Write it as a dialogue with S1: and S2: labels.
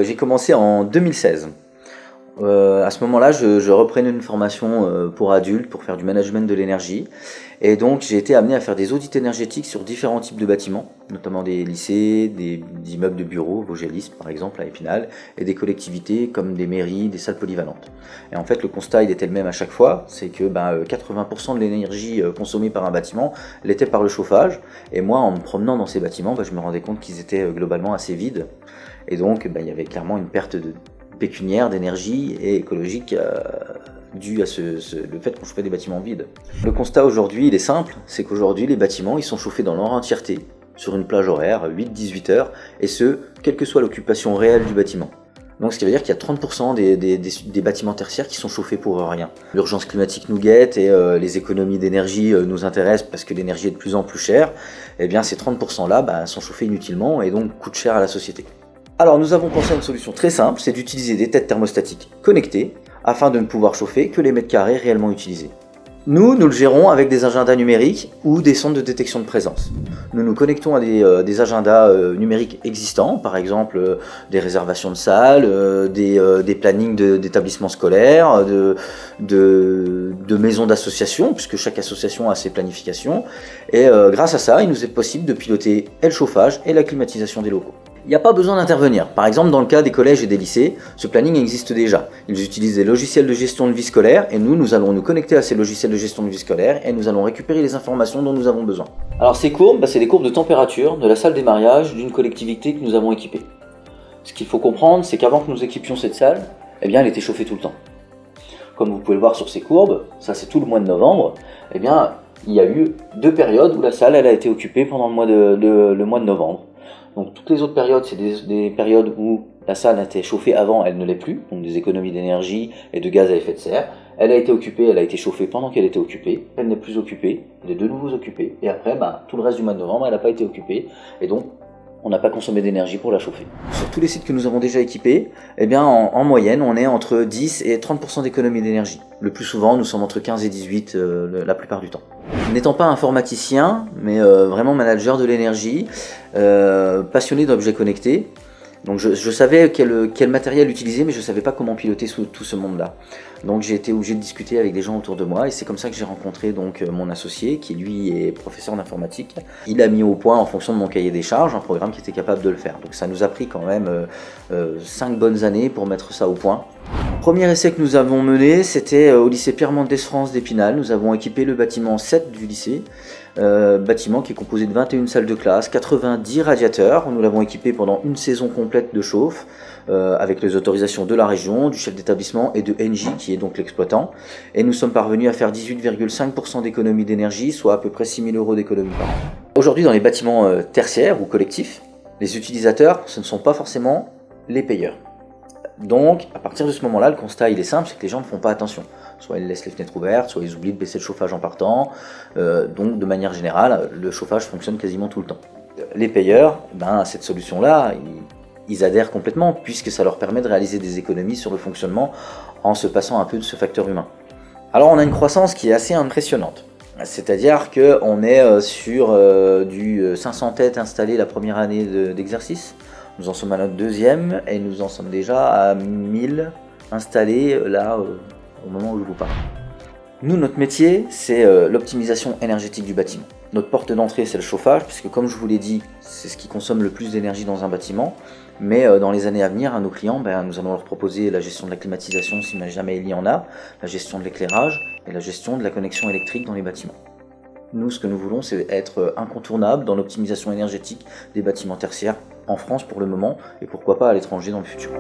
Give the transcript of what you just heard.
S1: J'ai commencé en 2016. À ce moment-là, je reprenais une formation pour adultes, pour faire du management de l'énergie. Et donc, j'ai été amené à faire des audits énergétiques sur différents types de bâtiments, notamment des lycées, des immeubles de bureaux, Vaugelis par exemple, à Épinal, et des collectivités comme des mairies, des salles polyvalentes. Et en fait, le constat, il était le même à chaque fois, c'est que 80% de l'énergie consommée par un bâtiment l'était par le chauffage. Et moi, en me promenant dans ces bâtiments, je me rendais compte qu'ils étaient globalement assez vides. Et donc, il y avait clairement une perte pécuniaire, d'énergie et écologique due à le fait qu'on chauffait des bâtiments vides. Le constat aujourd'hui, il est simple, c'est qu'aujourd'hui, les bâtiments, ils sont chauffés dans leur entièreté, sur une plage horaire, 8-18 heures, et ce, quelle que soit l'occupation réelle du bâtiment. Donc ce qui veut dire qu'il y a 30% des bâtiments tertiaires qui sont chauffés pour rien. L'urgence climatique nous guette et les économies d'énergie nous intéressent parce que l'énergie est de plus en plus chère. Et bien ces 30%-là sont chauffés inutilement et donc coûtent cher à la société. Alors nous avons pensé à une solution très simple, c'est d'utiliser des têtes thermostatiques connectées afin de ne pouvoir chauffer que les mètres carrés réellement utilisés. Nous le gérons avec des agendas numériques ou des sondes de détection de présence. Nous nous connectons à des agendas numériques existants, par exemple des réservations de salles, des plannings d'établissements scolaires, de maisons d'associations, puisque chaque association a ses planifications. Et grâce à ça, il nous est possible de piloter et le chauffage et la climatisation des locaux. Il n'y a pas besoin d'intervenir. Par exemple, dans le cas des collèges et des lycées, ce planning existe déjà. Ils utilisent des logiciels de gestion de vie scolaire et nous allons nous connecter à ces logiciels de gestion de vie scolaire et nous allons récupérer les informations dont nous avons besoin. Alors ces courbes, c'est les courbes de température de la salle des mariages d'une collectivité que nous avons équipée. Ce qu'il faut comprendre, c'est qu'avant que nous équipions cette salle, elle était chauffée tout le temps. Comme vous pouvez le voir sur ces courbes, ça c'est tout le mois de novembre, il y a eu 2 périodes où la salle a été occupée pendant le mois de novembre. Donc toutes les autres périodes, c'est des périodes où la salle a été chauffée avant, elle ne l'est plus, donc des économies d'énergie et de gaz à effet de serre. Elle a été occupée, elle a été chauffée pendant qu'elle était occupée, elle n'est plus occupée, elle est de nouveau occupée, et après, tout le reste du mois de novembre, elle n'a pas été occupée, et donc on n'a pas consommé d'énergie pour la chauffer. Sur tous les sites que nous avons déjà équipés, en moyenne, on est entre 10 et 30% d'économie d'énergie. Le plus souvent, nous sommes entre 15 et 18 la plupart du temps. N'étant pas informaticien, mais vraiment manager de l'énergie, passionné d'objets connectés, donc je savais quel matériel utiliser, mais je ne savais pas comment piloter tout ce monde-là. Donc j'ai été obligé de discuter avec des gens autour de moi, et c'est comme ça que j'ai rencontré mon associé, qui lui est professeur d'informatique. Il a mis au point, en fonction de mon cahier des charges, un programme qui était capable de le faire. Donc ça nous a pris quand même 5 bonnes années pour mettre ça au point. Le premier essai que nous avons mené, c'était au lycée Pierre Mendès France d'Épinal. Nous avons équipé le bâtiment 7 du lycée, bâtiment qui est composé de 21 salles de classe, 90 radiateurs. Nous l'avons équipé pendant une saison complète de chauffe, avec les autorisations de la région, du chef d'établissement et de Engie, qui est donc l'exploitant. Et nous sommes parvenus à faire 18,5% d'économie d'énergie, soit à peu près 6 000 € d'économie par an. Aujourd'hui, dans les bâtiments tertiaires ou collectifs, les utilisateurs, ce ne sont pas forcément les payeurs. Donc, à partir de ce moment-là, le constat il est simple, c'est que les gens ne font pas attention. Soit ils laissent les fenêtres ouvertes, soit ils oublient de baisser le chauffage en partant. Donc, de manière générale, le chauffage fonctionne quasiment tout le temps. Les payeurs, à cette solution-là, ils adhèrent complètement, puisque ça leur permet de réaliser des économies sur le fonctionnement en se passant un peu de ce facteur humain. Alors, on a une croissance qui est assez impressionnante. C'est-à-dire qu'on est sur du 500 têtes installées la première année d'exercice. Nous en sommes à notre deuxième et nous en sommes déjà à 1000 installés là au moment où je vous parle. Nous, notre métier, c'est l'optimisation énergétique du bâtiment. Notre porte d'entrée, c'est le chauffage, puisque comme je vous l'ai dit, c'est ce qui consomme le plus d'énergie dans un bâtiment. Mais dans les années à venir, à nos clients, nous allons leur proposer la gestion de la climatisation si jamais il y en a, la gestion de l'éclairage et la gestion de la connexion électrique dans les bâtiments. Nous, ce que nous voulons, c'est être incontournable dans l'optimisation énergétique des bâtiments tertiaires en France pour le moment, et pourquoi pas à l'étranger dans le futur.